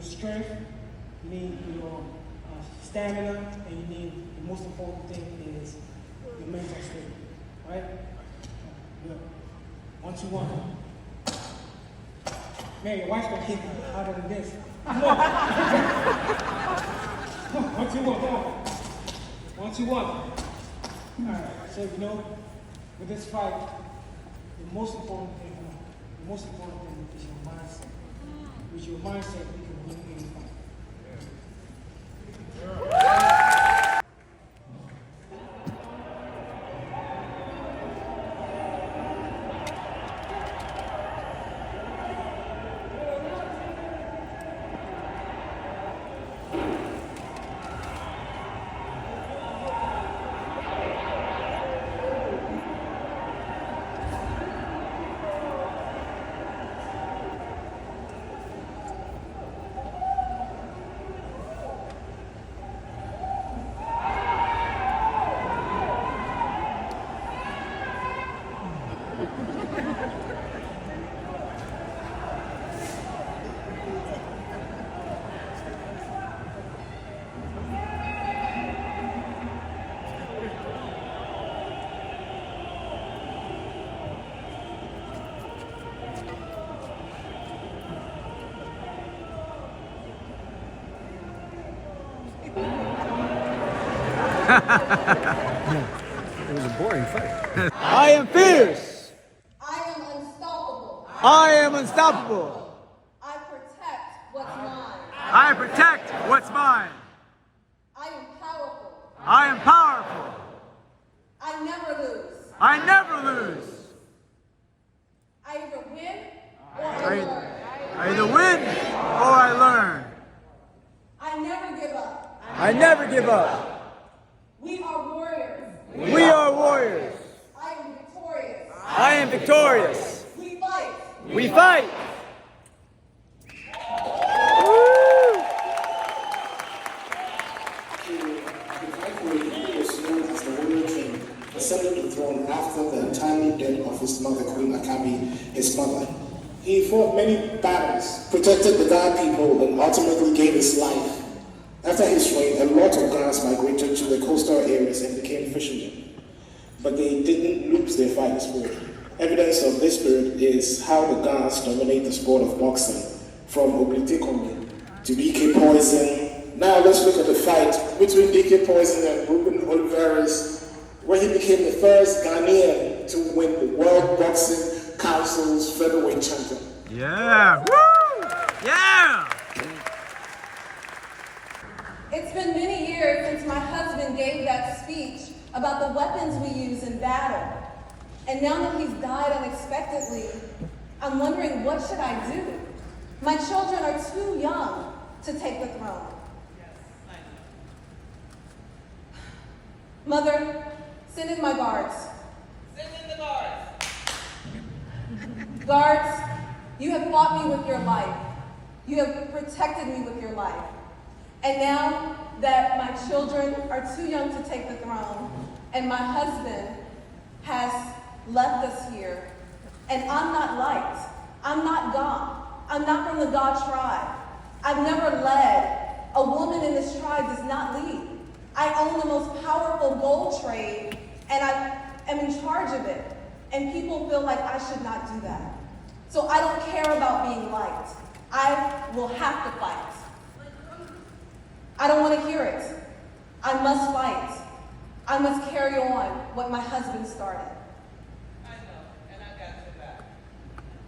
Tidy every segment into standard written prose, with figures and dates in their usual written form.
strength, you need your stamina, and you need, the most important thing is your mental state, right? Good. 1, 2, 1. Man, your wife's gonna hit me harder than this. Come on. Come on. 1, 2, 1, come on. 1, 2, 1. All right, so you know, with this fight, the most important thing is your mindset. With your mindset, you can win any fight. It was a boring fight. I am fierce. I am unstoppable. I am unstoppable. I protect what's mine. I protect what's mine. I am powerful. I am powerful. I never lose. I never lose. I either win or I learn. I either win or I learn. I never give up. I never give up. We are warriors. We are warriors. I am victorious. I am victorious. We fight. We fight. Ascended the throne after the untimely death of his mother, Queen Akabi, his mother. He fought many battles, protected the God people, and ultimately gave his life. After his reign, a lot of Ghans migrated to the coastal areas and became fishermen. But they didn't lose their fighting spirit. Evidence of this spirit is how the Ghans dominate the sport of boxing, from Oblite Kombi to BK Poison. Now let's look at the fight between BK Poison and Ruben Olivares, where he became the first Ghanaian to win the World Boxing Council's featherweight champion. Yeah. Woo! Yeah! It's been many years since my husband gave that speech about the weapons we use in battle. And now that he's died unexpectedly, I'm wondering, what should I do? My children are too young to take the throne. Mother, send in my guards. Send in the guards. Guards, you have fought me with your life. You have protected me with your life. And now that my children are too young to take the throne, and my husband has left us here, and I'm not liked, I'm not God, I'm not from the God tribe. I've never led. A woman in this tribe does not lead. I own the most powerful gold trade, and I am in charge of it. And people feel like I should not do that. So I don't care about being liked. I will have to fight. I don't want to hear it. I must fight. I must carry on what my husband started. I know, and I got your back.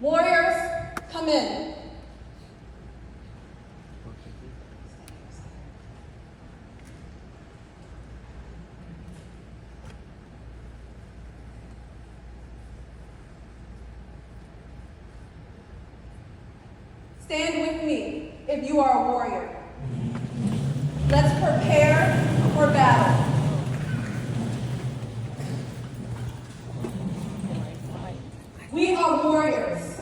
Warriors, come in. Stand with me if you are a warrior. Let's prepare for battle. We are warriors.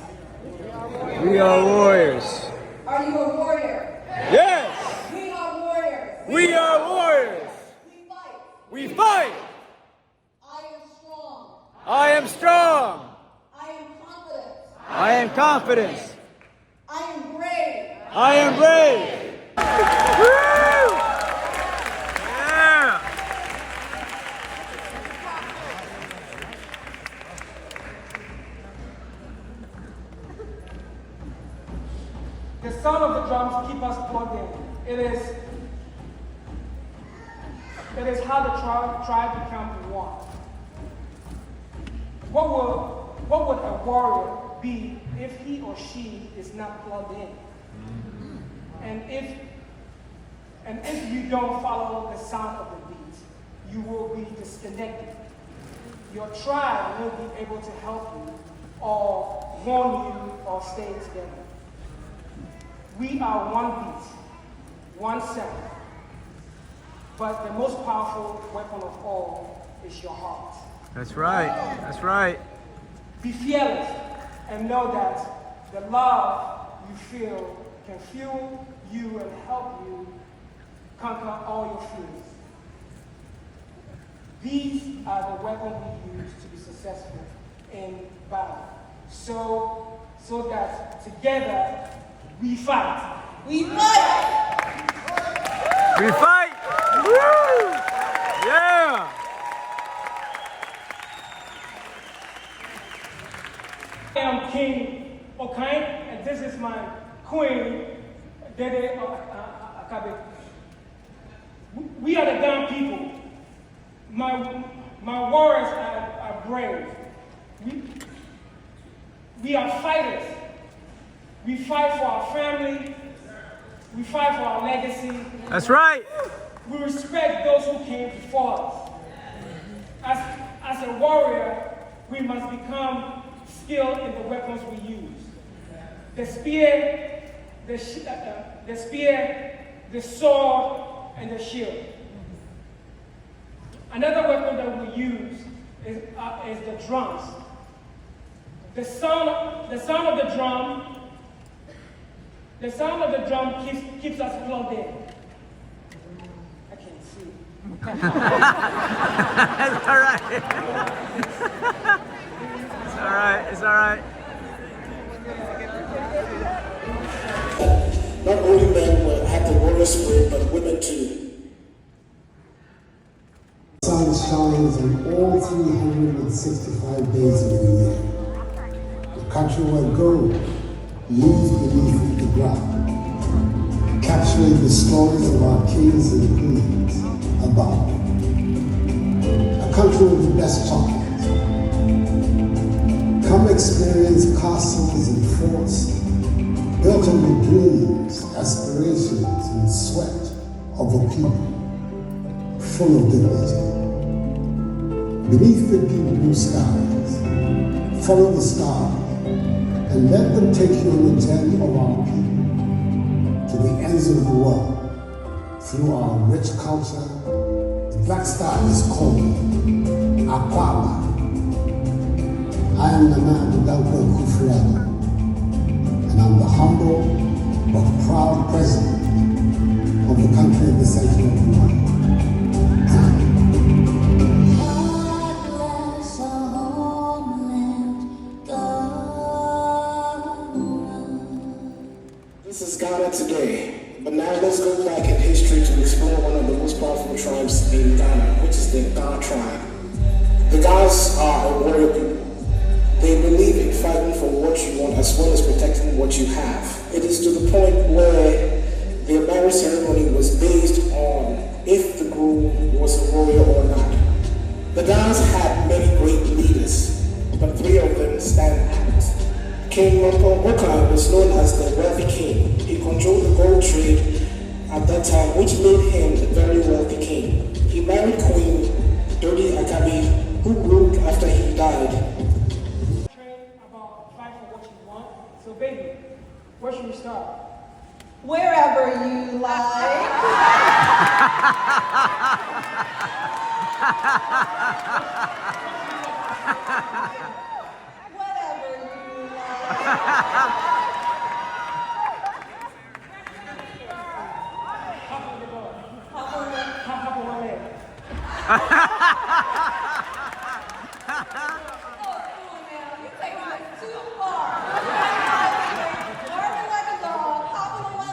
We are warriors. Are you a warrior? Yes! We are warriors. We are warriors. We fight. We fight. I am strong. I am strong. I am confident. I am confident. I am brave. I am brave. Woo! Yeah. The sound of the drums keep us plugged in. It is how the tribe become one. What would a warrior be if he or she is not plugged in? And if you don't follow the sound of the beat, you will be disconnected. Your tribe will be able to help you or warn you or stay together. We are one beat, one sound. But the most powerful weapon of all is your heart. That's right. That's right. Be fearless and know that the love you feel can fuel you and help you conquer all your fears. These are the weapons we use to be successful in battle. So that together we fight. We fight! We fight. Woo! Yeah. I am King Okain, and this is my queen, Dede Akabe. We are the Ghana people. My warriors are brave. We are fighters. We fight for our family. We fight for our legacy. That's right. We respect those who came before us. As a warrior, we must become skilled in the weapons we use. The spear, the sword, and the shield. Another weapon that we use is the drums. The sound of the drum keeps us plugged in. I can't see. It's all right. It's all right. It's all right. Not only men had the warrior spirit, but women too. The sun shines on all 365 days of the year. The country where gold lives beneath the ground, capturing the stories of our kings and queens above. A country with the best chocolate. Come experience castles and forts built on the dreams, aspirations, and sweat of a people full of dignity. Beneath the deep blue skies, follow the stars and let them take you on the journey of our people to the ends of the world. Through our rich culture, the Black Star is called Aquaba. I am the man without work forever, and I'm the humble but proud president of the country in the center of the world. This is Ghana today, but now let's go back in history to explore one of the most powerful tribes in Ghana, which is the Ghana tribe. The Ghanas are a warrior people. They believe in fighting for what you want as well as protecting what you have. It is to the point where their marriage ceremony was based on if the groom was a warrior or not. The Ghanas had many great leaders, but three of them stand out. King Okai was known as the wealthy king. He controlled the gold trade at that time, which made him a very wealthy king. He married Queen Dodi Akabi, who ruled after he died. Train about fight for what you want. So baby, where should we start? Wherever you like. Whatever you like. Hop on the board. Hop on the- Hop on one leg. Oh, come on now. You're taking this too far. Barking like a dog, hopping on my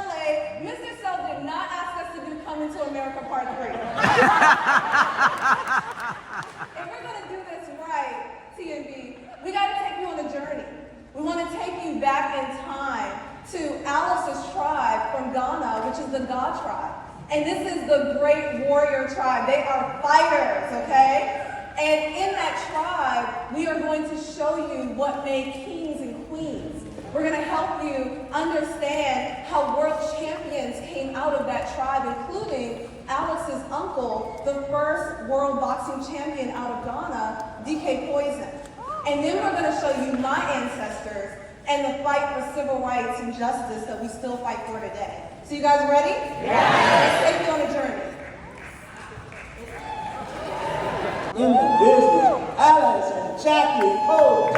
the God tribe. And this is the great warrior tribe. They are fighters, okay? And in that tribe, we are going to show you what made kings and queens. We're going to help you understand how world champions came out of that tribe, including Alex's uncle, the first world boxing champion out of Ghana, DK Poison. And then we're going to show you my ancestors and the fight for civil rights and justice that we still fight for today. So you guys ready? Yeah. Let's take you on a journey. In the business, Alex and Jackie Cote.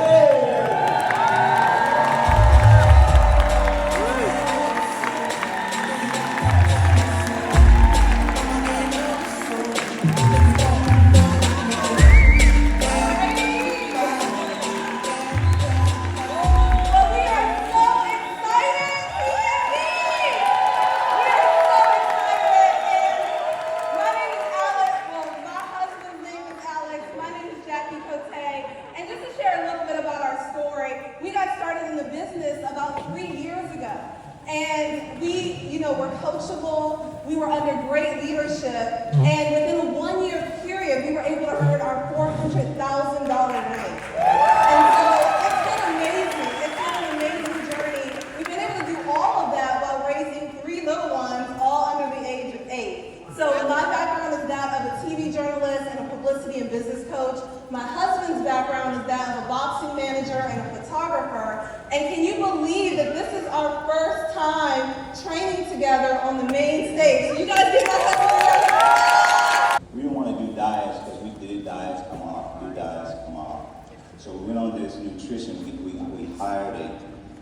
Were coachable, we were under great leadership, and within a 1-year period, we were able to earn our $400,000 ring. And so it's been amazing. It's been an amazing journey. We've been able to do all of that while raising 3 little ones, all under the age of 8. So my background is that of a TV journalist and a publicity and business coach. My husband's background is that of a boxing manager and a photographer. And can you believe that this is our first time training together on the main stage? So you guys give my husband. We didn't want to do diets because we did diets come off, do diets come off. So we went on this nutrition. We hired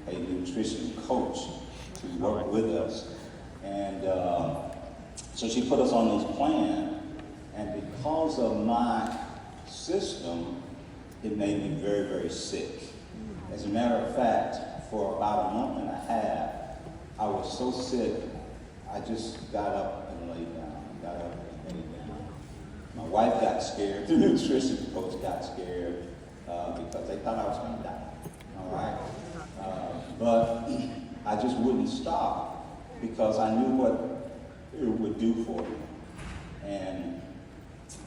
a nutrition coach to work with us. And so she put us on this plan. And because of my system, it made me very, very sick. As a matter of fact, for about a month and a half, I was so sick, I just got up and laid down, My wife got scared, the nutrition coach got scared because they thought I was going to die, all right? But I just wouldn't stop because I knew what it would do for me.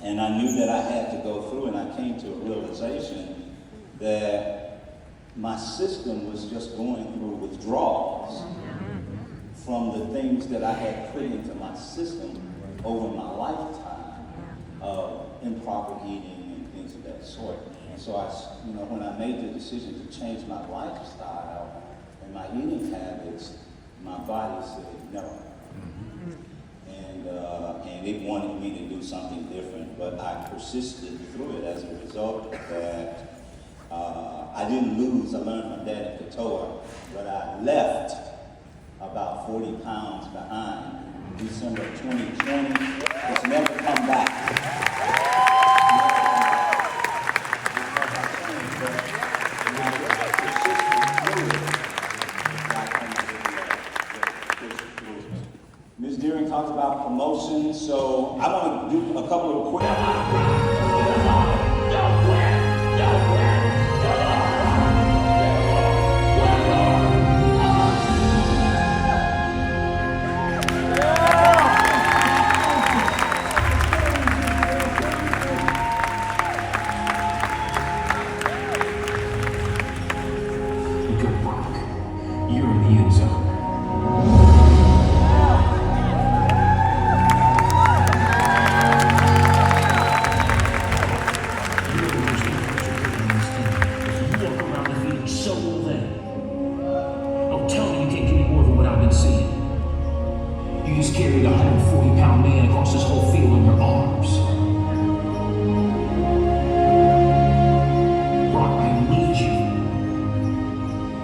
And I knew that I had to go through, and I came to a realization that my system was just going through withdrawals from the things that I had put into my system over my lifetime of improper eating and things of that sort. And so when I made the decision to change my lifestyle and my eating habits, my body said no. And it wanted me to do something different, but I persisted through it. As a result of that, I didn't lose. I learned from Dad at Katoa, but I left about 40 pounds behind in December of 2020. It's never come back. Ms. Deering talked about promotion, so I want to do a couple of quick. Good work. You're in the end zone. You just carried a 140-pound man across this whole field in your arms. Brock, I need you.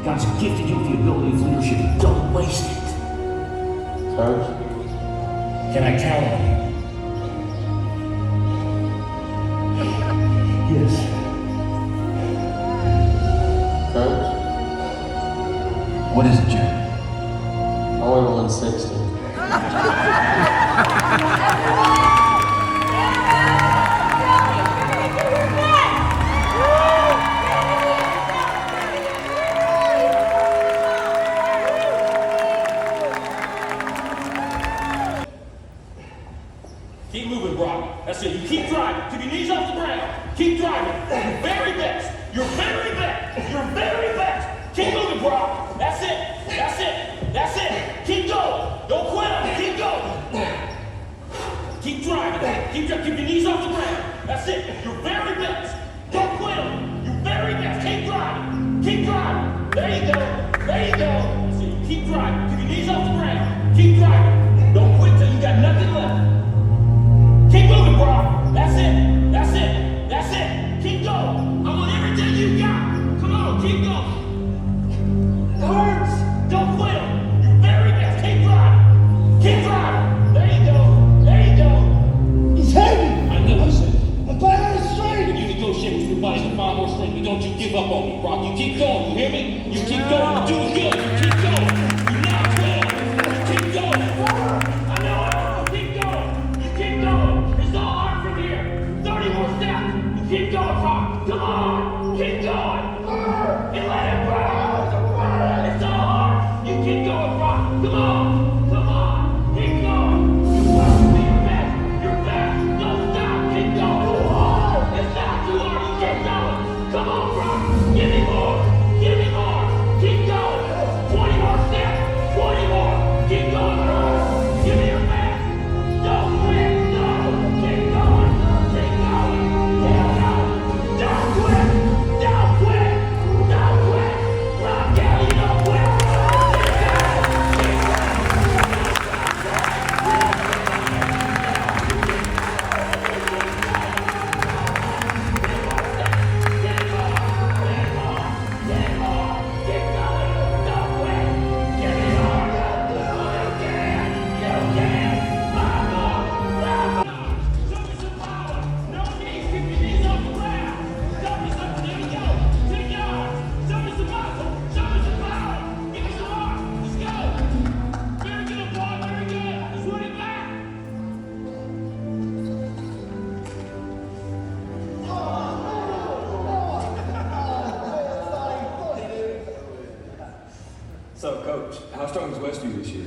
God's gifted you with the ability of leadership. Don't waste it. Coach? Can I count on you? Yes. Coach? What is it, Jerry? I weigh 160. Keep your knees off the ground. That's it. Your very best. Don't quit them. Your very best. Keep driving. Keep driving. There you go. There you go. That's it. Keep driving. Keep your knees off the ground. Keep driving. Don't quit till you got nothing left. Keep moving, bro. That's it. That's it. That's it. Keep going. I want everything you got. Come on. Keep going. It hurts. Don't quit them. Your very best. Keep driving. Keep driving. There you go. There you go. He's heavy. I know. I'm buying his strength. If you negotiate with your body to find more strength, but don't you give up on me, Brock. You keep going. You hear me? You keep going. You're doing good. You keep going. You're not quitting. You keep going. I know. Keep going. You keep going. It's all hard from here. 30 more steps. You keep going, Brock. Come on. Keep going. And let it burn. It's all hard. You keep going, Brock. Come on. Come on. Keep going. You want to be your best. Your best. Don't stop. Keep going. It's not too hard. You keep going. Come on, Brock. Give me more. Give me more. Keep going. 20 more steps. 20 more. Keep going, Brock. Give me your best. Don't quit. No. Keep going. Keep going. Keep going. Don't quit. Don't quit. Don't quit. Brock Kelly, don't quit. So, Coach, how strong is Westview this year?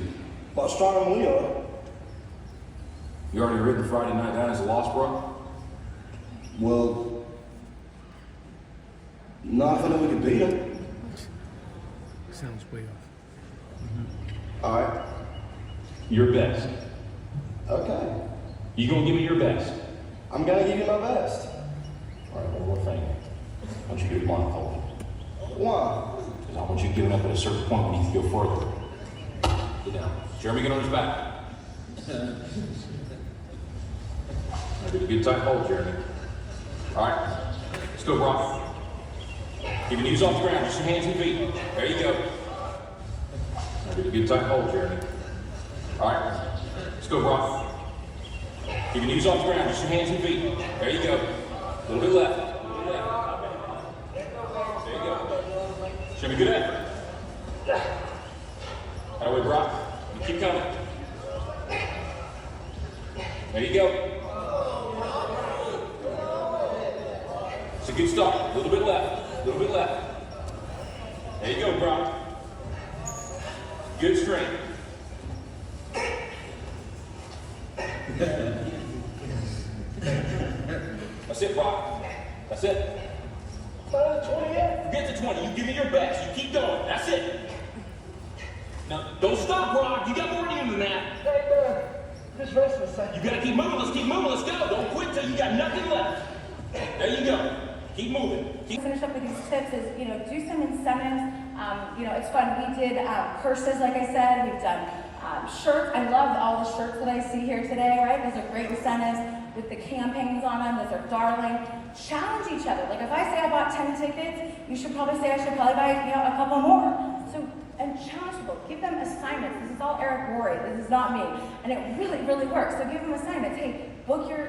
About stronger than we are. You already written Friday night down as a loss, bro? Well, not if I know we can beat them. Sounds way off. All right. Your best. Okay. You gonna give me your best? I'm gonna give you my best. All right, one more thing. I want you to do it blindfolded. Why? Because I want you giving up at a certain point when you can go further. Get down. Jeremy, get on his back. I did a good tight hold, Jeremy. All right. Let's go, Brock. Keep your knees off the ground, just your hands and feet. There you go. I did a good tight hold, Jeremy. All right. Let's go, Brock. Keep your knees off the ground, just your hands and feet. There you go. A little bit left. A little bit left. There you go. Show me good effort. That way, Brock. You keep coming. There you go. It's a good start. A little bit left. A little bit left. There you go, Brock. Good strength. That's it, Brock. That's it. Forget the 20. You give me your best. You keep going. That's it. Now, don't stop, Brock. You got more in you than that. Just rest a second. You gotta keep moving. Let's keep moving. Let's go. Don't quit till you got nothing left. There you go. Keep moving. Keep. Finish up with these tips is, do some incentives. It's fun. We did purses, like I said. We've done shirts. I love all the shirts that I see here today, right? Those are great incentives with the campaigns on them. Those are darling. Challenge each other. Like if I say I bought 10 tickets, you should probably say I should probably buy, a couple more. So, and challenge people. Give them assignments. This is all Eric Rory. This is not me. And it really, really works. So give them assignments. Hey, book your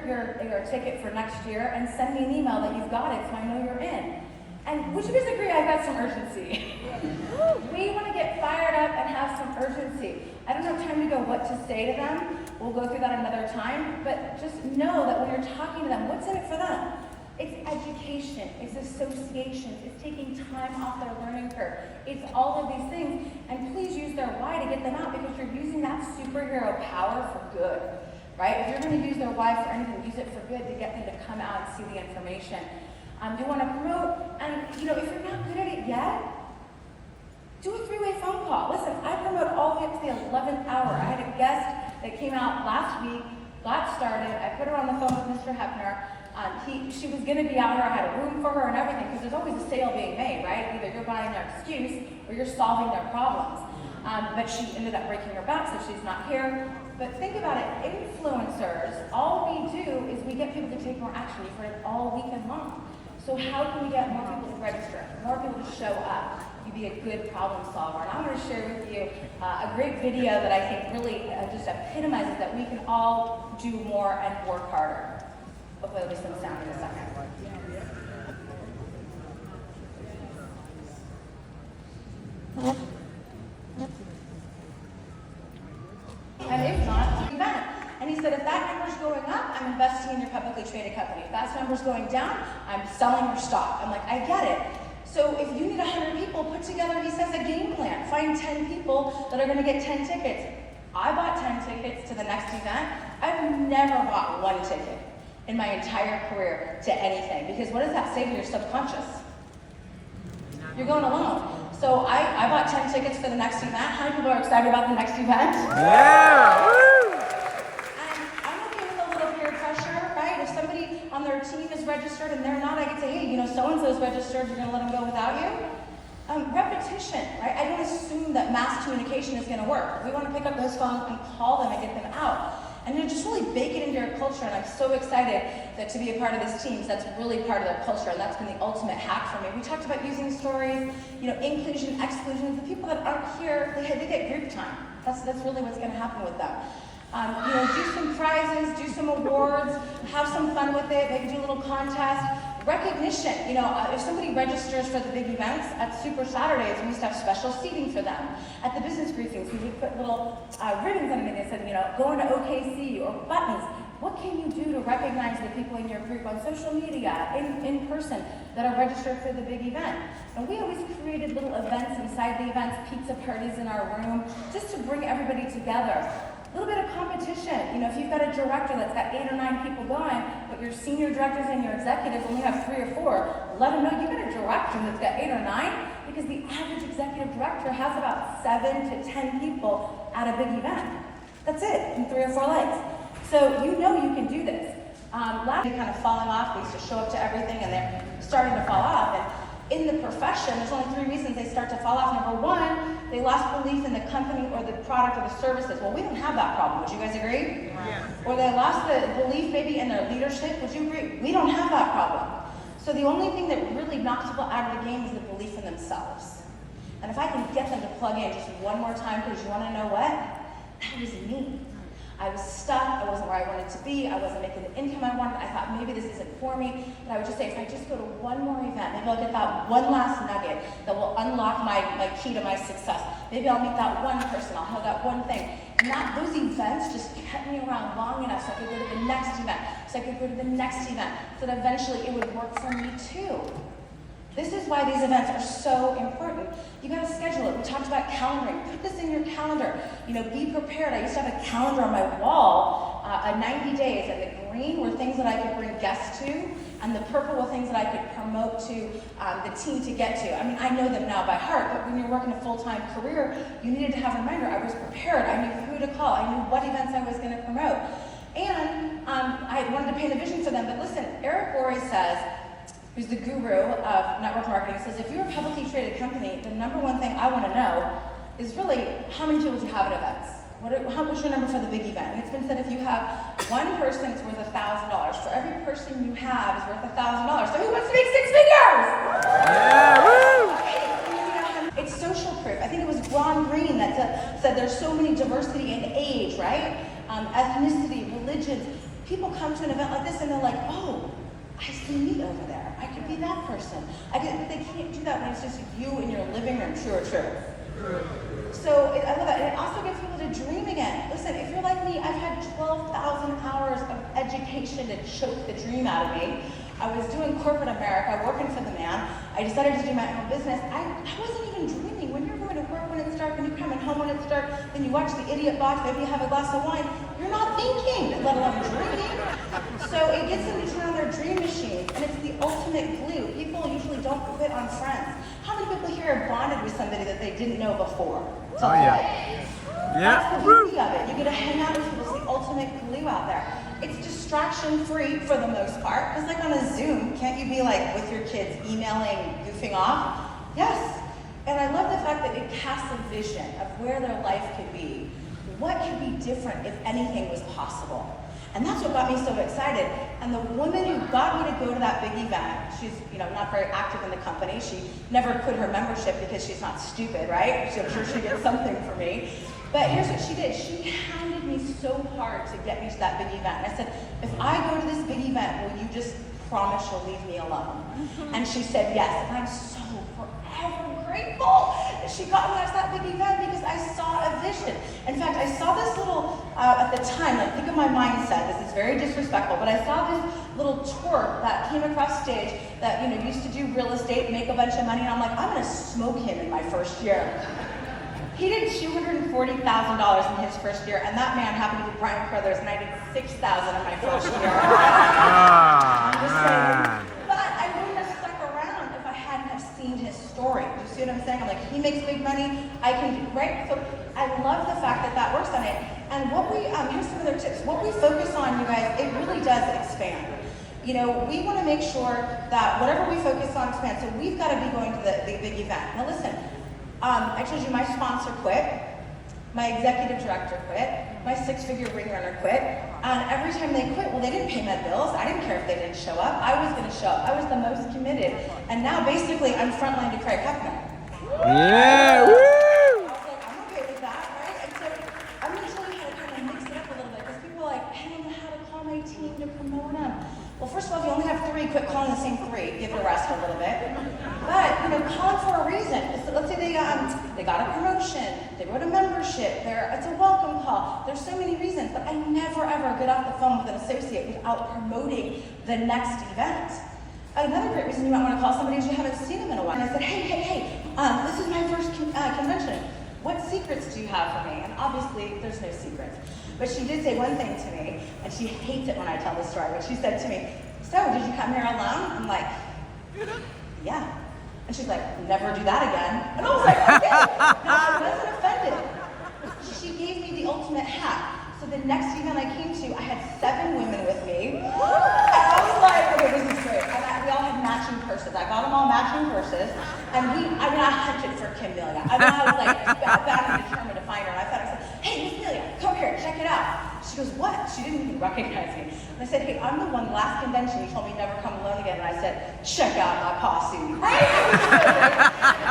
ticket for next year and send me an email that you've got it so I know you're in. And would you guys agree I've got some urgency? We want to get fired up and have some urgency. I don't have time to go what to say to them. We'll go through that another time. But just know that when you're talking to them, what's in it for them? It's education, it's associations, it's taking time off their learning curve. It's all of these things. And please use their why to get them out because you're using that superhero power for good, right? If you're going to use their why for anything, use it for good to get them to come out and see the information. You want to promote, and if you're not good at it yet, do a 3-way phone call. Listen, I promote all the way up to the 11th hour. I had a guest that came out last week, got started. I put her on the phone with Mr. Hefner. She was going to be out here. I had a room for her and everything because there's always a sale being made, right? Either you're buying their excuse or you're solving their problems. But she ended up breaking her back, so she's not here. But think about it, influencers, all we do is we get people to take more action. You've heard it all weekend long. So how can we get more people to register, more people to show up? You be a good problem solver. And I'm going to share with you a great video that I think really just epitomizes that we can all do more and work harder. Hopefully there'll be some sound in a second. And if not, event. And he said, if that number's going up, I'm investing in your publicly traded company. If that number's going down, I'm selling your stock. I'm like, I get it. So if you need 100 people, put together, he says, a game plan. Find 10 people that are going to get 10 tickets. I bought 10 tickets to the next event. I've never bought one ticket in my entire career to anything. Because what does that say to your subconscious? You're going alone. So I bought 10 tickets for the next event. How many people are excited about the next event? Yeah! Woo! And I'm okay with a little peer pressure, right? If somebody on their team is registered and they're not, I can say, hey, you know, so-and-so's registered, you're gonna let them go without you? Repetition, right? I don't assume that mass communication is gonna work. We wanna pick up those phones and call them and get them out. And you just really bake it into your culture, and I'm so excited that to be a part of this team, so that's really part of their culture, and that's been the ultimate hack for me. We talked about using stories, you know, inclusion, exclusion. The people that aren't here, they get group time. That's really what's gonna happen with them. You know, do some prizes, do some awards, have some fun with it, maybe do a little contest. Recognition, you know, if somebody registers for the big events, at Super Saturdays, we used to have special seating for them. At the business briefings, we would put little ribbons underneath that said, you know, going to OKC or buttons. What can you do to recognize the people in your group on social media, in person, that are registered for the big event? And we always created little events inside the events, pizza parties in our room, just to bring everybody together. A little bit of competition. You know, if you've got a director that's got 8 or 9 people going, but your senior directors and your executives only have 3 or 4, let them know you've got a director that's got 8 or 9, because the average executive director has about 7 to 10 people at a big event. That's it, in 3 or 4 legs. So you know you can do this. Last year, kind of falling off, they used to show up to everything and they're starting to fall off. And in the profession, there's only 3 reasons they start to fall off. Number 1, they lost belief in the company or the product or the services. Well, we don't have that problem. Would you guys agree? Yeah. Or they lost the belief maybe in their leadership. Would you agree? We don't have that problem. So the only thing that really knocks people out of the game is the belief in themselves. And if I can get them to plug in just one more time, because you want to know what? That was me. I was stuck, I wasn't where I wanted to be, I wasn't making the income I wanted, I thought maybe this isn't for me, but I would just say, if I just go to one more event, maybe I'll get that one last nugget that will unlock my key to my success. Maybe I'll meet that one person, I'll have that one thing. And those events just kept me around long enough so I could go to the next event, so I could go to the next event, so that eventually it would work for me too. This is why these events are so important. You gotta schedule it. We talked about calendaring. Put this in your calendar. You know, be prepared. I used to have a calendar on my wall, 90 days, and the green were things that I could bring guests to, and the purple were things that I could promote to the team to get to. I mean, I know them now by heart, but when you're working a full-time career, you needed to have a reminder. I was prepared. I knew who to call. I knew what events I was gonna promote. And I wanted to paint a vision for them. But listen, Eric Worre says, who's the guru of network marketing, says, if you're a publicly traded company, the number one thing I want to know is really how many people do you have at events? What's your number for the big event? And it's been said if you have one person, it's worth $1,000. For every person you have is worth $1,000. So who wants to make 6 figures? Yeah, woo! It's social proof. I think it was Ron Green that said there's so many diversity in age, right? Ethnicity, religions. People come to an event like this and they're like, oh, I see me over there. I could be that person. They can't do that when it's just you in your living room. True or true? So I love that. And it also gets people to dream again. Listen, if you're like me, I've had 12,000 hours of education to choke the dream out of me. I was doing corporate America, working for the man. I decided to do my own business. I wasn't even dreaming. When you're going to work when it's dark, when you're coming home when it's dark, then you watch the idiot box, maybe you have a glass of wine, you're not thinking, let alone dreaming. So it gets them to turn on their dream machines, and it's the ultimate glue. People usually don't quit on friends. How many people here have bonded with somebody that they didn't know before? Oh, yeah. That's Yeah. the beauty of it. You get to hang out with people. It's the ultimate glue out there. It's distraction-free for the most part. Because like on a Zoom, can't you be like with your kids emailing, goofing off? Yes. And I love the fact that it casts a vision of where their life could be. What could be different if anything was possible? And that's what got me so excited. And the woman who got me to go to that big event, she's not very active in the company. She never quit her membership because she's not stupid, right? So I'm sure she gets something for me. But here's what she did. She hounded me so hard to get me to that big event. And I said, if I go to this big event, will you just promise you'll leave me alone? And she said yes. And I'm so forever grateful that she got me to that big event because I saw a vision. In fact, I saw this little, at the time, like think of my mindset, this is very disrespectful, but I saw this little twerp that came across stage that used to do real estate, make a bunch of money, and I'm like, I'm gonna smoke him in my first year. He did $240,000 in his first year, and that man happened to be Brian Crothers, and I did $6,000 in my first year. Ah, I'm just man. saying. But I wouldn't have stuck around if I hadn't have seen his story. Do you see what I'm saying? I'm like, he makes big money, I can do, right? So I love the fact that that works on it. And what we, here's some other tips. What we focus on, you guys, it really does expand. We want to make sure that whatever we focus on expands. So we've got to be going to the big event. Now listen, I told you my sponsor quit, my executive director quit, my six-figure ring runner quit, and every time they quit, well, they didn't pay my bills. I didn't care if they didn't show up. I was going to show up. I was the most committed. And now, basically, I'm frontline to Craig Hefner. Yeah. Woo! I was like, I'm okay with that, right? And so I'm going to tell you how to kind of mix it up a little bit, because people are like, I don't know how to call my team to promote them. Well, first of all, if you only have 3, quit calling the same 3. Give it a rest a little bit. But, call them for a reason. So let's say they got a promotion, they wrote a membership, it's a welcome call. There's so many reasons, but I never ever get off the phone with an associate without promoting the next event. Another great reason you might want to call somebody is you haven't seen them in a while. And I said, hey, this is my first convention. What secrets do you have for me? And obviously, there's no secrets. But she did say one thing to me, and she hates it when I tell this story, but she said to me, so, did you come here alone? I'm like, yeah. And she's like, never do that again. And I was like, okay. Now, I wasn't offended. She gave me the ultimate hack. So the next event I came to, I had 7 women with me. And I was like, okay, this is great. And we all had matching purses. I got them all matching purses. And I hunted for Kim Melia. I was like, bound and determined to find her. And I said, hey, Miss Melia, come here, check it out. She goes, what? She didn't even recognize me. And I said, hey, I'm the one last convention you told me never come alone again. And I said, check out my posse. Right?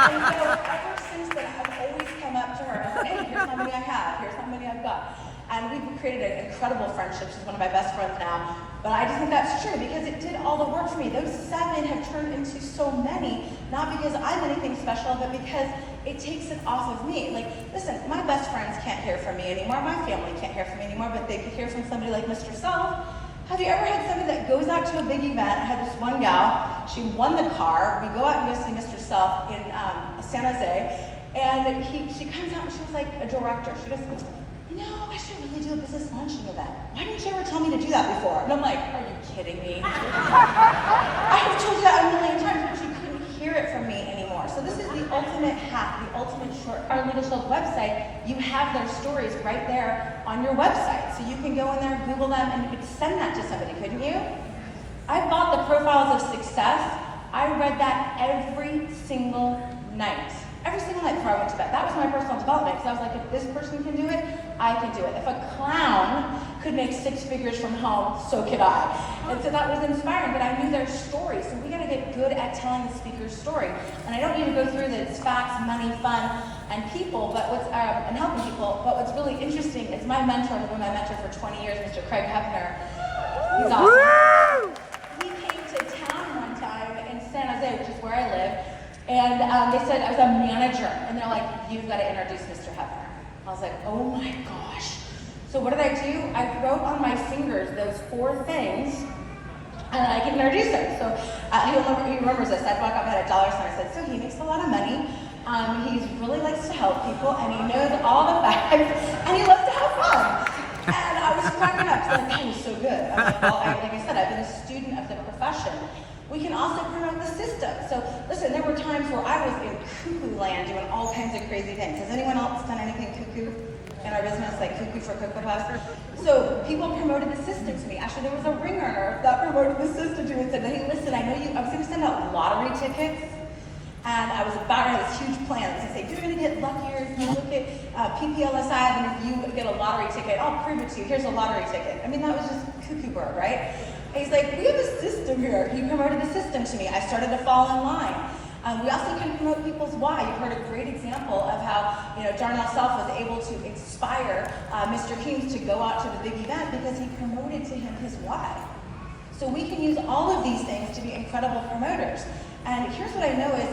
And so ever since then, I've always come up to her and I said, hey, here's how many I have. Here's how many I've got. And we've created an incredible friendship. She's one of my best friends now. But I just think that's true because it did all the work for me. Those 7 have turned into so many, not because I'm anything special, but because it takes it off of me. Like, listen, my best friends can't hear from me anymore. My family can't hear from me anymore, but they could hear from somebody like Mr. Self. Have you ever had somebody that goes out to a big event? I had this one gal, she won the car. We go out and go see Mr. Self in San Jose, and she comes out and she was like a director. She goes, I should really do a business launching event. Why didn't you ever tell me to do that before? And I'm like, are you kidding me? I have told you that a million times, but you couldn't hear it from me anymore. So this is the ultimate hack, the ultimate short. Our Legal Shield website, you have their stories right there on your website. So you can go in there, Google them, and you could send that to somebody, couldn't you? I bought the Profiles of Success. I read that every single night. Every single night before I went to bed. That was my personal development because I was like, if this person can do it, I can do it. If a clown could make 6 figures from home, so could I. And so that was inspiring, but I knew their story. So we gotta get good at telling the speaker's story. And I don't need to go through the facts, money, fun, and people, but and helping people. But what's really interesting is my mentor, who was my mentor for 20 years, Mr. Craig Hefner. He's awesome. He came to town one time in San Jose, which is where I live. And they said I was a manager, and they're like, you've got to introduce Mr. Hefner. I was like, oh my gosh. So what did I do? I wrote on my fingers those 4 things, and I can introduce him. So he remembers this. I walked up and had a dollar sign. I said, so he makes a lot of money. He really likes to help people, and he knows all the facts, and he loves to have fun. And I was cracking up, because that was so good. I'm like, well, like I said, I've been a student of the profession. We can also promote the system. So listen, there were times where I was in cuckoo land doing all kinds of crazy things. Has anyone else done anything cuckoo in our business, like cuckoo for Cocoa Puffs? So people promoted the system to me. Actually, there was a ring earner that promoted the system to me and said, hey, listen, I know I was gonna send out lottery tickets, and I was about to have this huge plan. I was gonna say, you're gonna get luckier if you look at PPLSI, and if you get a lottery ticket, I'll prove it to you. Here's a lottery ticket. I mean, that was just cuckoo bird, right? And he's like, we have a system here. He promoted the system to me. I started to fall in line. We also can promote people's why. You've heard a great example of how, Darnell Self was able to inspire Mr. Keynes to go out to the big event because he promoted to him his why. So we can use all of these things to be incredible promoters. And here's what I know is,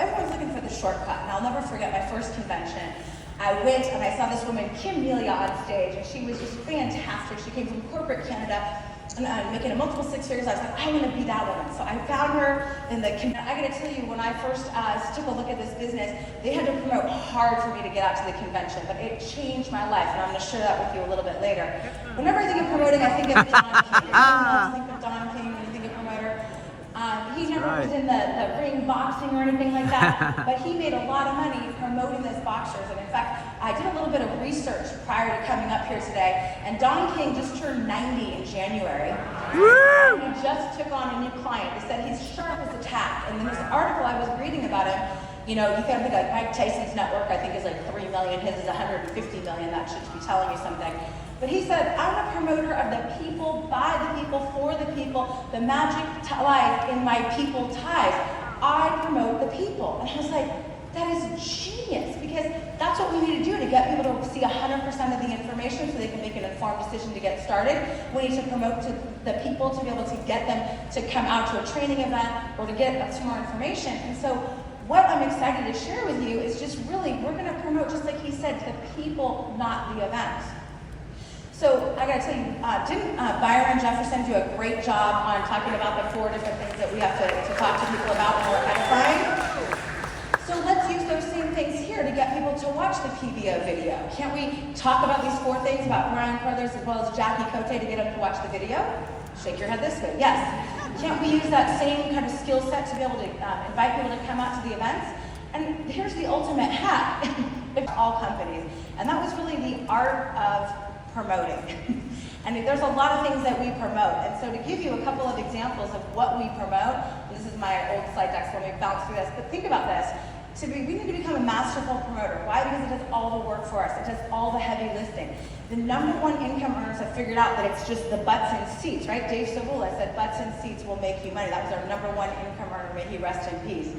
everyone's looking for the shortcut. And I'll never forget my first convention. I went and I saw this woman, Kim Melia, on stage, and she was just fantastic. She came from corporate Canada, and making a multiple six figures. I was like, I want to be that woman. So I found her in the convention. I got to tell you, when I first took a look at this business, they had to promote hard for me to get out to the convention, but it changed my life, and I'm going to share that with you a little bit later. Whenever I think of promoting, I think of Don King. Anyone else think of Don King when you think of promoter? He never was in the ring boxing or anything like that, but he made a lot of money promoting those boxers. And in fact, I did a little bit of research prior to coming up here today, and Don King just turned 90 in January. And he just took on a new client. They said he's sharp as a tack. And in this article I was reading about him, you can think like Mike Tyson's network, I think, is like 3 million. His is 150 million. That should be telling you something. But he said, I'm a promoter of the people, by the people, for the people. The magic lies in my people ties. I promote the people. And I was like, that is genius, because that's what we need to do to get people to see 100% of the information so they can make an informed decision to get started. We need to promote to the people to be able to get them to come out to a training event or to get some more information. And so what I'm excited to share with you is just really, we're going to promote, just like he said, the people, not the event. So I got to tell you, didn't Byron Jefferson do a great job on talking about the 4 different things that we have to talk to people about when we're edifying? So let's use those same things here to get people to watch the PBO video. Can't we talk about these 4 things about Brian Carruthers as well as Jackie Cote to get them to watch the video? Shake your head this way, yes. Can't we use that same kind of skill set to be able to invite people to come out to the events? And here's the ultimate hack for all companies. And that was really the art of promoting. And there's a lot of things that we promote. And so to give you a couple of examples of what we promote, this is my old slide deck, so let me bounce through this, but think about this. We need to become a masterful promoter. Why? Because it does all the work for us. It does all the heavy lifting. The #1 income earners have figured out that it's just the butts and seats, right? Dave Savula said butts and seats will make you money. That was our #1 income earner, may he rest in peace.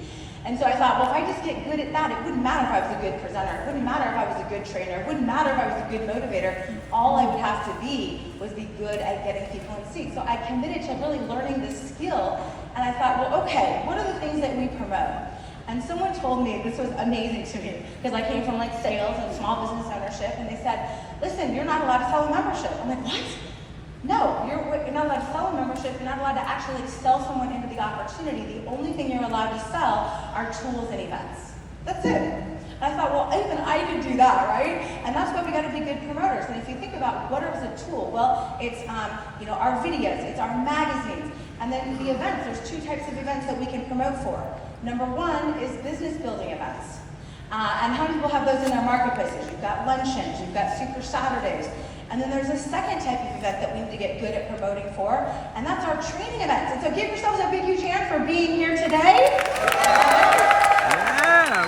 And so I thought, well, if I just get good at that, it wouldn't matter if I was a good presenter. It wouldn't matter if I was a good trainer. It wouldn't matter if I was a good motivator. All I would have to be was be good at getting people in seats. So I committed to really learning this skill. And I thought, well, okay, what are the things that we promote? And someone told me, this was amazing to me, because I came from like sales and small business ownership, and they said, listen, you're not allowed to sell a membership. I'm like, what? No, you're not allowed to sell a membership. You're not allowed to actually sell someone into the opportunity. The only thing you're allowed to sell are tools and events. That's it. And I thought, well, even I can do that, right? And that's why we got to be good promoters. And if you think about what is a tool, well, it's our videos, it's our magazines, and then the events. There's 2 types of events that we can promote for. #1 is business building events. And how many people have those in their marketplaces? You've got luncheons, you've got Super Saturdays. And then there's a second type of event that we need to get good at promoting for, and that's our training events. And so give yourselves a big, huge hand for being here today. Yeah.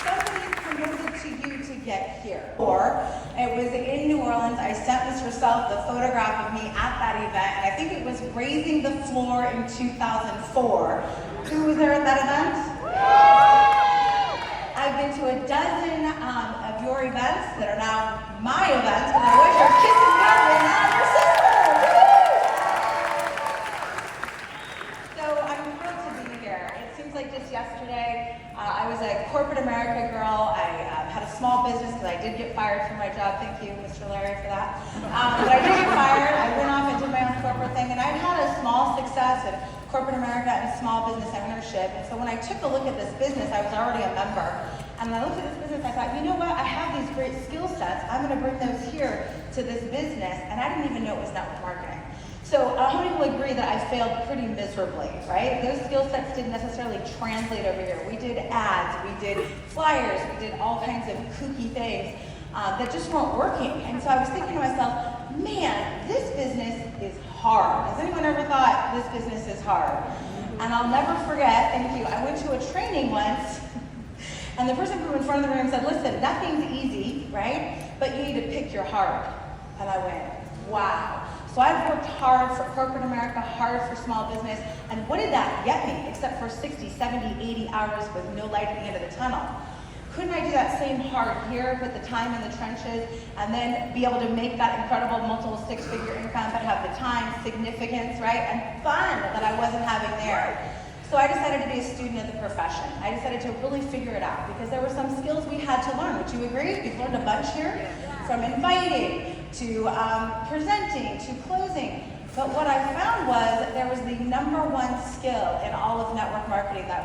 Somebody promoted to you to get here. Or it was in New Orleans. I sent Mr. Self the photograph of me at that event, and I think it was Raising the Floor in 2004. Who was there at that event? I've been to a dozen of your events that are now my events, and I wish you're kissing cousin and your sister. So I'm thrilled to be here. It seems like just yesterday, I was a corporate America girl. I had a small business because I did get fired from my job. Thank you, Mr. Larry, for that. But I did get fired. I went off and did my own corporate thing, and I've had a small success in corporate America and small business ownership. And so when I took a look at this business, I was already a member. And when I looked at this business, I thought, you know what? I have these great skill sets. I'm going to bring those here to this business. And I didn't even know it was network marketing. So how many people agree that I failed pretty miserably, right? Those skill sets didn't necessarily translate over here. We did ads, we did flyers, we did all kinds of kooky things that just weren't working. And so I was thinking to myself, man, this business is hard. Has anyone ever thought this business is hard? And I'll never forget, thank you, I went to a training once, and the person from in front of the room said, listen, nothing's easy, right? But you need to pick your heart. And I went, wow. So I've worked hard for corporate America, hard for small business, and what did that get me, except for 60, 70, 80 hours with no light at the end of the tunnel? Couldn't I do that same hard here, put the time in the trenches, and then be able to make that incredible multiple six-figure income, but have the time, significance, right, and fun that I wasn't having there? So I decided to be a student of the profession. I decided to really figure it out, because there were some skills we had to learn. Would you agree? We've learned a bunch here, from inviting, to presenting, to closing. But what I found was that there was the #1 skill in all of network marketing that